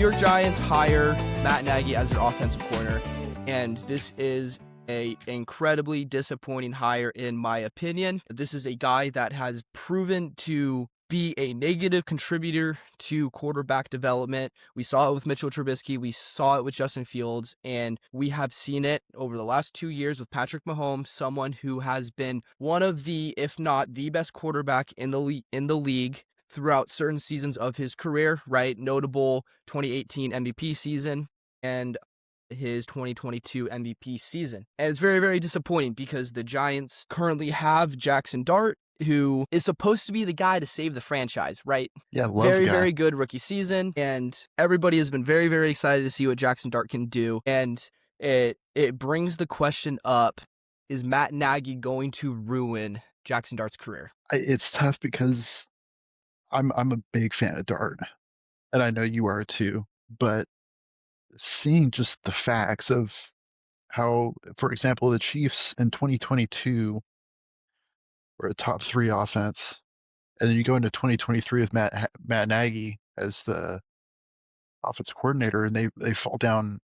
York Giants hire Matt Nagy as their offensive coordinator, and this is an incredibly disappointing hire in my opinion. This is a guy that has proven to be a negative contributor to quarterback development. We saw it with Mitchell Trubisky, we saw it with Justin Fields, and we have seen it over the last 2 years with Patrick Mahomes, someone who has been one of the, if not the best quarterback in the league throughout certain seasons of his career, right? Notable 2018 MVP season and his 2022 MVP season. And it's very, very disappointing because the Giants currently have Jackson Dart, who is supposed to be the guy to save the franchise, right? Yeah, love very, guy. very good rookie season, and everybody has been very, very excited to see what Jackson Dart can do. And it brings the question up, is Matt Nagy going to ruin Jackson Dart's career? It's tough because I'm a big fan of Dart, and I know you are too, but seeing just the facts of how, for example, the Chiefs in 2022 were a top 3 offense, and then you go into 2023 with Matt Nagy as the offensive coordinator, and they fall down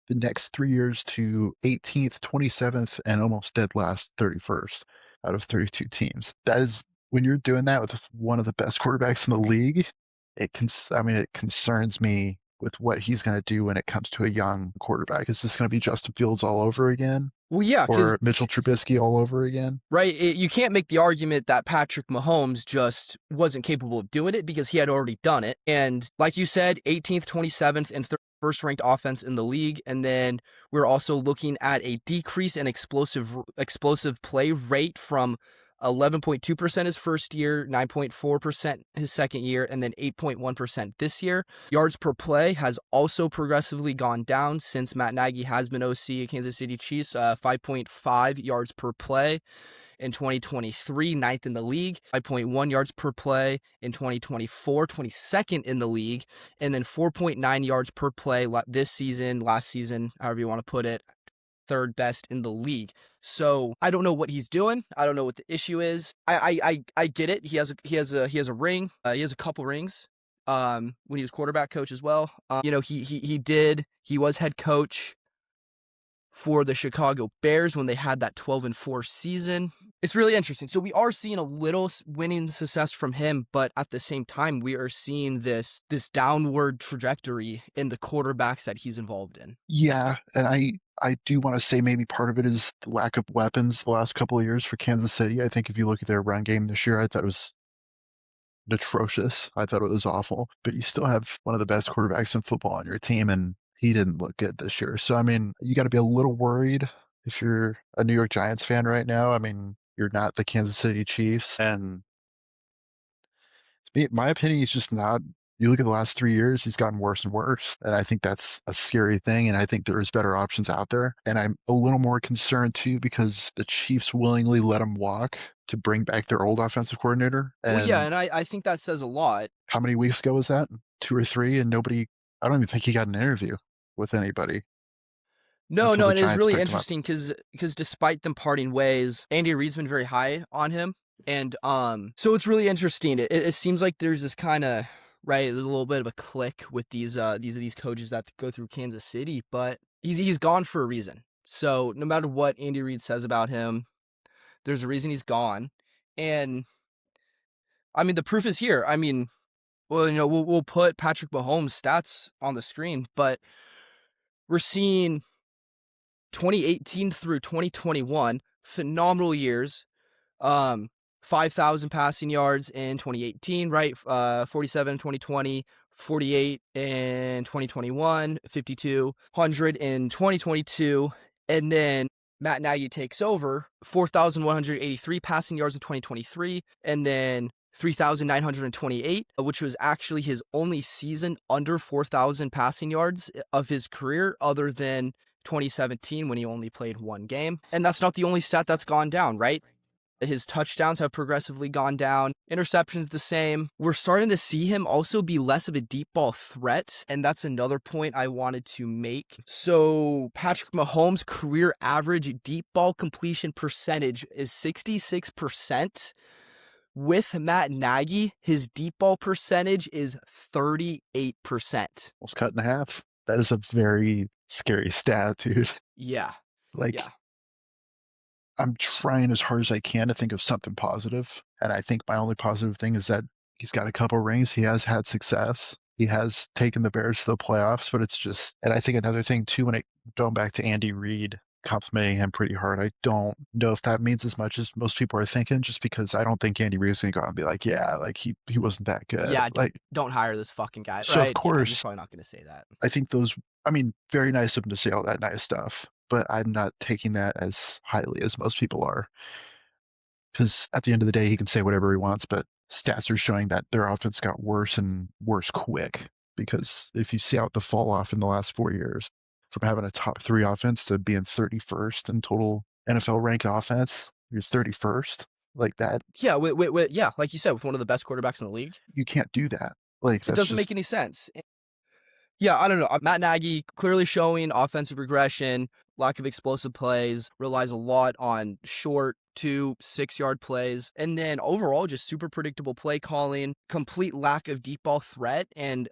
the next 3 years to 18th, 27th, and almost dead last 31st out of 32 teams. That is, when you're doing that with one of the best quarterbacks in the league, it concerns me with what he's going to do when it comes to a young quarterback. Is this going to be Justin Fields all over again? Well, yeah, or Mitchell Trubisky all over again? Right. You can't make the argument that Patrick Mahomes just wasn't capable of doing it because he had already done it. And like you said, 18th, 27th, and first ranked offense in the league. And then we're also looking at a decrease in explosive play rate from 11.2% his first year, 9.4% his second year, and then 8.1% this year. Yards per play has also progressively gone down since Matt Nagy has been OC at Kansas City Chiefs, 5.5 yards per play in 2023, 9th in the league, 5.1 yards per play in 2024, 22nd in the league, and then 4.9 yards per play this season, last season, however you want to put it, 3rd best in the league. So I don't know what he's doing. I don't know what the issue is. I get it. He has a ring. He has a couple rings. When he was quarterback coach as well. He was head coach for the Chicago Bears when they had that 12-4 season. It's really interesting. So we are seeing a little winning success from him, but at the same time, we are seeing this downward trajectory in the quarterbacks that he's involved in. Yeah, and I do want to say maybe part of it is the lack of weapons the last couple of years for Kansas City. I think if you look at their run game this year, I thought it was atrocious. I thought it was awful. But you still have one of the best quarterbacks in football on your team, and he didn't look good this year. So, I mean, you got to be a little worried if you're a New York Giants fan right now. I mean, you're not the Kansas City Chiefs. And my opinion is just not. You look at the last 3 years, he's gotten worse and worse. And I think that's a scary thing. And I think there's better options out there. And I'm a little more concerned too because the Chiefs willingly let him walk to bring back their old offensive coordinator. And I think that says a lot. How many weeks ago was that? 2 or 3, and nobody. I don't even think he got an interview with anybody. No, and it's really interesting because despite them parting ways, Andy Reid's been very high on him, and so it's really interesting. It seems like there's this kind of a little bit of a click with these coaches that go through Kansas City, but he's gone for a reason. So no matter what Andy Reid says about him, there's a reason he's gone, and I mean the proof is here. I mean, well, we'll put Patrick Mahomes' stats on the screen, but we're seeing 2018 through 2021 phenomenal years. 5,000 passing yards in 2018, right? 47 in 2020, 48 in 2021, 5,200 in 2022, and then Matt Nagy takes over, 4,183 passing yards in 2023, and then 3,928, which was actually his only season under 4,000 passing yards of his career, other than 2017 when he only played 1 game. And that's not the only stat that's gone down, right? His touchdowns have progressively gone down. Interceptions the same. We're starting to see him also be less of a deep ball threat, and that's another point I wanted to make. So Patrick Mahomes' career average deep ball completion percentage is 66%, with Matt Nagy, his deep ball percentage is 38%. Almost cut in half. That is a very scary stat, dude. Yeah. Like, Yeah. I'm trying as hard as I can to think of something positive, and I think my only positive thing is that he's got a couple rings. He has had success. He has taken the Bears to the playoffs, but it's just, and I think another thing too, going back to Andy Reid complimenting him pretty hard, I don't know if that means as much as most people are thinking, just because I don't think Andy Reid is going to go out and be like, yeah, like he wasn't that good. Yeah, Like, don't hire this fucking guy, so of right? Yeah, he's course, probably not going to say that. I think I mean, very nice of him to say all that nice stuff, but I'm not taking that as highly as most people are. Because at the end of the day, he can say whatever he wants, but stats are showing that their offense got worse and worse quick. Because if you see out the fall off in the last 4 years, from having a top 3 offense to being 31st in total NFL ranked offense, you're 31st like that. Yeah, yeah, like you said, with one of the best quarterbacks in the league, you can't do that. Like, it that's doesn't make just any sense. Yeah, I don't know. Matt Nagy clearly showing offensive regression, lack of explosive plays, relies a lot on short 2-6 yard plays, and then overall just super predictable play calling, complete lack of deep ball threat, and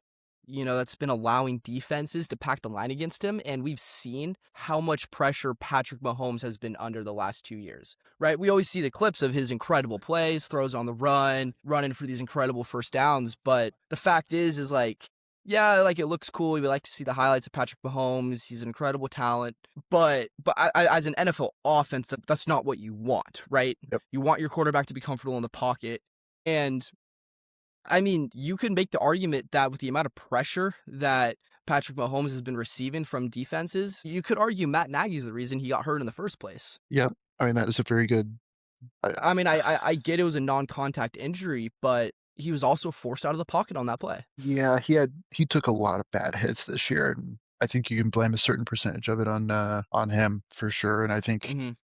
that's been allowing defenses to pack the line against him, and we've seen how much pressure Patrick Mahomes has been under the last 2 years, right? We always see the clips of his incredible plays, throws on the run, running for these incredible first downs, but the fact is like, yeah, like it looks cool. We like to see the highlights of Patrick Mahomes. He's an incredible talent, but as an NFL offense, that's not what you want, right? Yep. You want your quarterback to be comfortable in the pocket, and I mean, you can make the argument that with the amount of pressure that Patrick Mahomes has been receiving from defenses, you could argue Matt Nagy's the reason he got hurt in the first place. Yep. I mean, that is a very good. I mean, I get it was a non-contact injury, but he was also forced out of the pocket on that play. Yeah, he took a lot of bad hits this year, and I think you can blame a certain percentage of it on him for sure. And I think you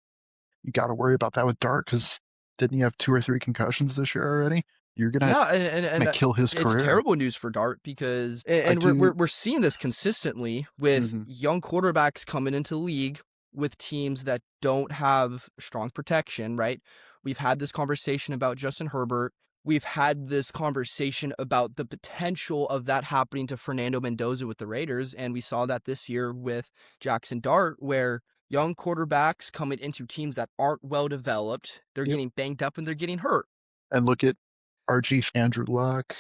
got to worry about that with Dart, because didn't he have 2 or 3 concussions this year already? You're gonna kill his career. It's terrible news for Dart, because we're seeing this consistently with young quarterbacks coming into the league with teams that don't have strong protection, right? We've had this conversation about Justin Herbert. We've had this conversation about the potential of that happening to Fernando Mendoza with the Raiders, and we saw that this year with Jackson Dart, where young quarterbacks coming into teams that aren't well developed, they're getting banged up and they're getting hurt. And look at RG, Andrew Luck.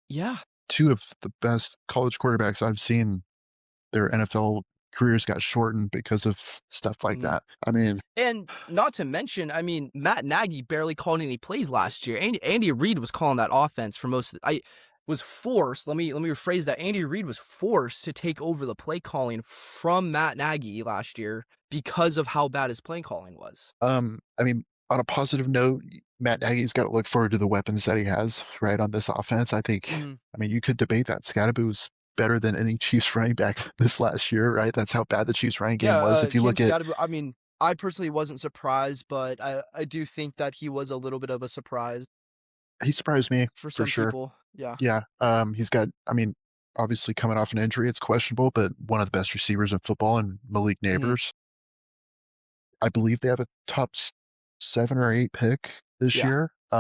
Yeah. 2 of the best college quarterbacks I've seen, their NFL careers got shortened because of stuff like that. I mean, and not to mention, I mean, Matt Nagy barely called any plays last year. Andy Reid was calling that offense for most of the, was forced. Let me rephrase that. Andy Reid was forced to take over the play calling from Matt Nagy last year because of how bad his play calling was. I mean, on a positive note, Matt Nagy's got to look forward to the weapons that he has right on this offense. I think, I mean, you could debate that. Scatterboo's better than any Chiefs running back this last year, right? That's how bad the Chiefs running game was. If you look at, I mean, I personally wasn't surprised, but I do think that he was a little bit of a surprise. He surprised me for some sure. People. Yeah. Yeah. He's got, I mean, obviously coming off an injury, it's questionable, but one of the best receivers in football, and Malik Neighbors. I believe they have a top 7 or 8 pick this year. You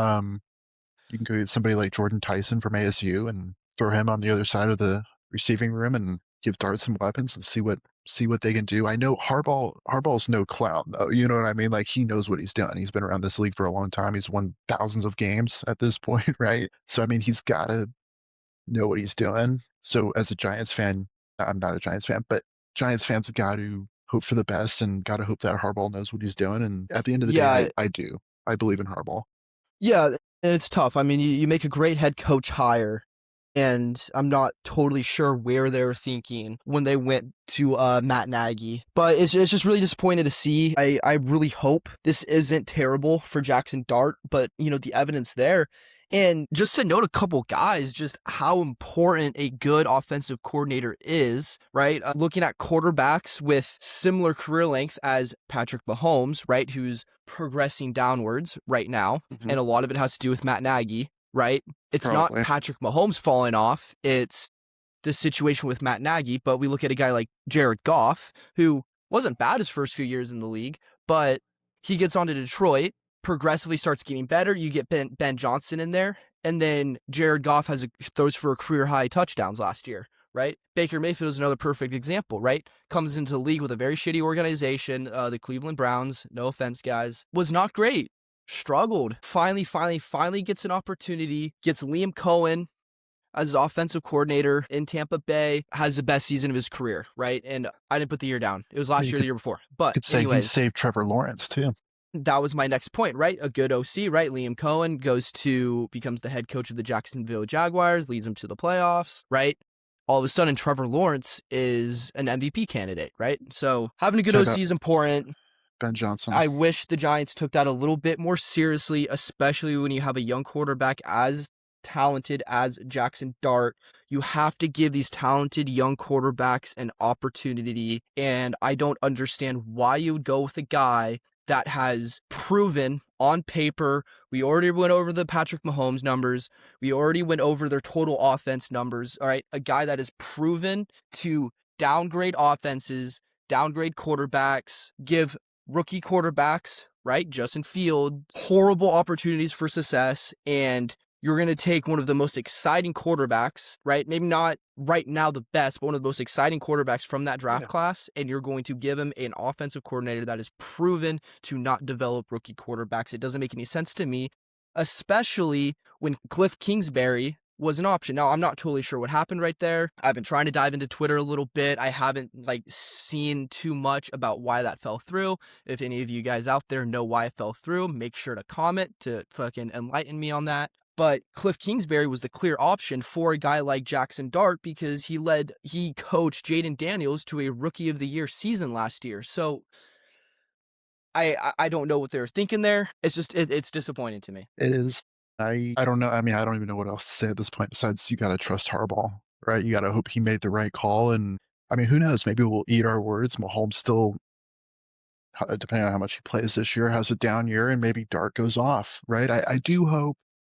can go get somebody like Jordan Tyson from ASU and throw him on the other side of the receiving room and give Dart some weapons and see what they can do. I know Harbaugh's no clown, though. You know what I mean? Like, he knows what he's done. He's been around this league for a long time. He's won thousands of games at this point, right? So, I mean, he's got to know what he's doing. So, as a Giants fan, I'm not a Giants fan, but Giants fans got to hope for the best and got to hope that Harbaugh knows what he's doing. And at the end of the day, I do. I believe in Harbaugh. Yeah, and it's tough. I mean, you make a great head coach hire, and I'm not totally sure where they were thinking when they went to Matt Nagy. But it's just really disappointing to see. I really hope this isn't terrible for Jackson Dart, but, the evidence there. And just to note a couple guys, just how important a good offensive coordinator is, right? Looking at quarterbacks with similar career length as Patrick Mahomes, right? Who's progressing downwards right now. And a lot of it has to do with Matt Nagy, right? It's not Patrick Mahomes falling off. It's the situation with Matt Nagy. But we look at a guy like Jared Goff, who wasn't bad his first few years in the league, but he gets on to Detroit. progressively starts getting better. You get Ben Johnson in there, and then Jared Goff throws for a career high touchdowns last year, right? Baker Mayfield is another perfect example, right? Comes into the league with a very shitty organization. The Cleveland Browns, no offense, guys, was not great. Struggled. Finally gets an opportunity. Gets Liam Cohen as offensive coordinator in Tampa Bay, has the best season of his career, right? And I didn't put the year down. It was last year or the year before. But could say he anyways, saved Trevor Lawrence too. That was my next point, right? A good OC, right? Liam Cohen becomes the head coach of the Jacksonville Jaguars, leads them to the playoffs, right? All of a sudden, Trevor Lawrence is an MVP candidate, right? So having a good OC is important. Ben Johnson. I wish the Giants took that a little bit more seriously, especially when you have a young quarterback as talented as Jackson Dart. You have to give these talented young quarterbacks an opportunity, and I don't understand why you would go with a guy that has proven on paper. We already went over the Patrick Mahomes numbers. We already went over their total offense numbers. All right, a guy that is proven to downgrade offenses, downgrade quarterbacks, give rookie quarterbacks, right, Justin Fields, horrible opportunities for success, and you're going to take one of the most exciting quarterbacks, right? Maybe not right now the best, but one of the most exciting quarterbacks from that draft class, and you're going to give him an offensive coordinator that is proven to not develop rookie quarterbacks. It doesn't make any sense to me, especially when Cliff Kingsbury was an option. Now, I'm not totally sure what happened right there. I've been trying to dive into Twitter a little bit. I haven't seen too much about why that fell through. If any of you guys out there know why it fell through, make sure to comment to fucking enlighten me on that. But Cliff Kingsbury was the clear option for a guy like Jackson Dart because he coached Jaden Daniels to a Rookie of the Year season last year. So I don't know what they were thinking there. It's just it's disappointing to me. It is. I don't know. I mean, I don't even know what else to say at this point besides you got to trust Harbaugh, right? You got to hope he made the right call. And I mean, who knows? Maybe we'll eat our words. Mahomes still, depending on how much he plays this year, has a down year, and maybe Dart goes off, right?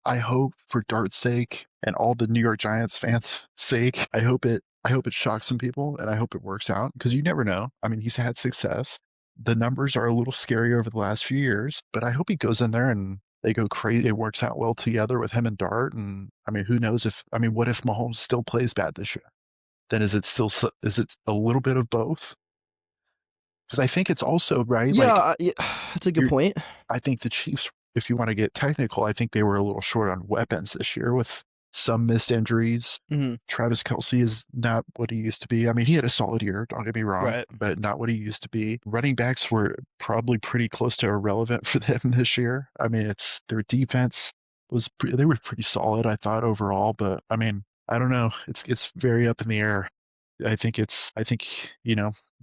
I hope for Dart's sake and all the New York Giants fans' sake, I hope it shocks some people, and I hope it works out because you never know. I mean, he's had success. The numbers are a little scary over the last few years, but I hope he goes in there and they go crazy. It works out well together with him and Dart. And I mean, who knows what if Mahomes still plays bad this year? Then is it a little bit of both? Because I think it's also right. Yeah, that's a good point. I think the Chiefs, if you want to get technical, I think they were a little short on weapons this year with some missed injuries. Mm-hmm. Travis Kelce is not what he used to be. I mean, he had a solid year, don't get me wrong, but not what he used to be. Running backs were probably pretty close to irrelevant for them this year. I mean, their defense they were pretty solid, I thought, overall, but I mean, I don't know. It's very up in the air. I think you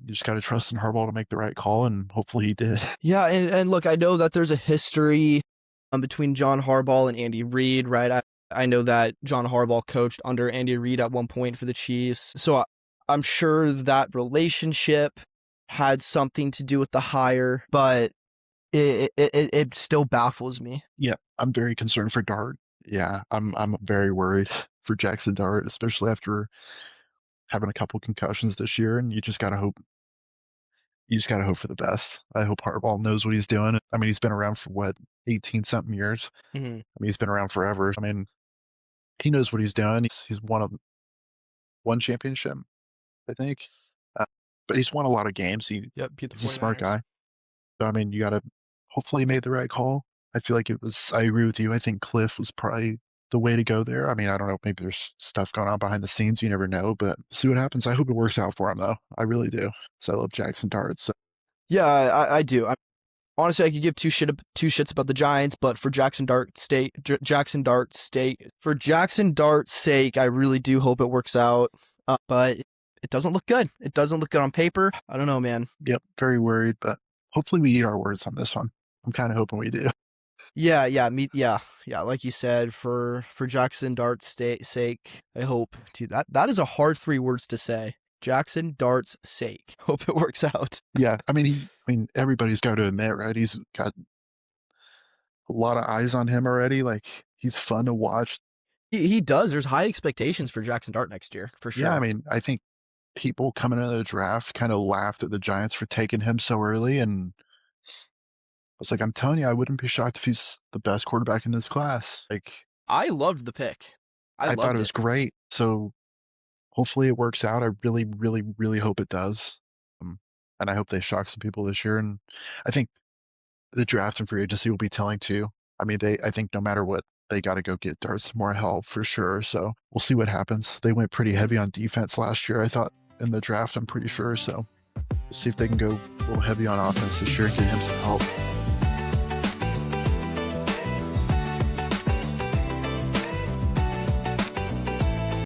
just got to trust in Harbaugh to make the right call, and hopefully he did. Yeah, and look, I know that there's a history between John Harbaugh and Andy Reid, right? I know that John Harbaugh coached under Andy Reid at one point for the Chiefs, so I'm sure that relationship had something to do with the hire, but it still baffles me. Yeah, I'm very concerned for Dart. Yeah, I'm very worried for Jackson Dart, especially after having a couple concussions this year, and you just gotta hope for the best. I hope Harbaugh knows what he's doing. I mean, he's been around for what, 18-something years. Mm-hmm. I mean, he's been around forever. I mean, he knows what he's doing. He's won one championship, I think, but he's won a lot of games. He's a smart guy. So I mean, you gotta hopefully he made the right call. I feel like I agree with you. I think Cliff was probably the way to go there. I mean, I don't know, maybe there's stuff going on behind the scenes. You never know, but see what happens. I hope it works out for him, though. I really do. So I love Jackson Dart. So. Yeah, I do. Honestly, I could give two shits about the Giants, but for Jackson Dart's sake, I really do hope it works out. But it doesn't look good. It doesn't look good on paper. I don't know, man. Yep, very worried, but hopefully we eat our words on this one. I'm kind of hoping we do. Yeah. Like you said, for Jackson Dart's sake, I hope too. That is a hard 3 words to say. Jackson Dart's sake. Hope it works out. Yeah, I mean, everybody's got to admit, right? He's got a lot of eyes on him already. Like, he's fun to watch. He does. There's high expectations for Jackson Dart next year, for sure. Yeah, I mean, I think people coming into the draft kind of laughed at the Giants for taking him so early, and was like, I'm telling you, I wouldn't be shocked if he's the best quarterback in this class. Like, I loved the pick. I I thought loved it it. was great. So hopefully it works out. I really, really, really hope it does. And I hope they shock some people this year. And I think the draft and free agency will be telling too. I mean, I think no matter what, they got to go get Dart some more help for sure. So we'll see what happens. They went pretty heavy on defense last year, I thought, in the draft, I'm pretty sure. So we'll see if they can go a little heavy on offense this year and get him some help.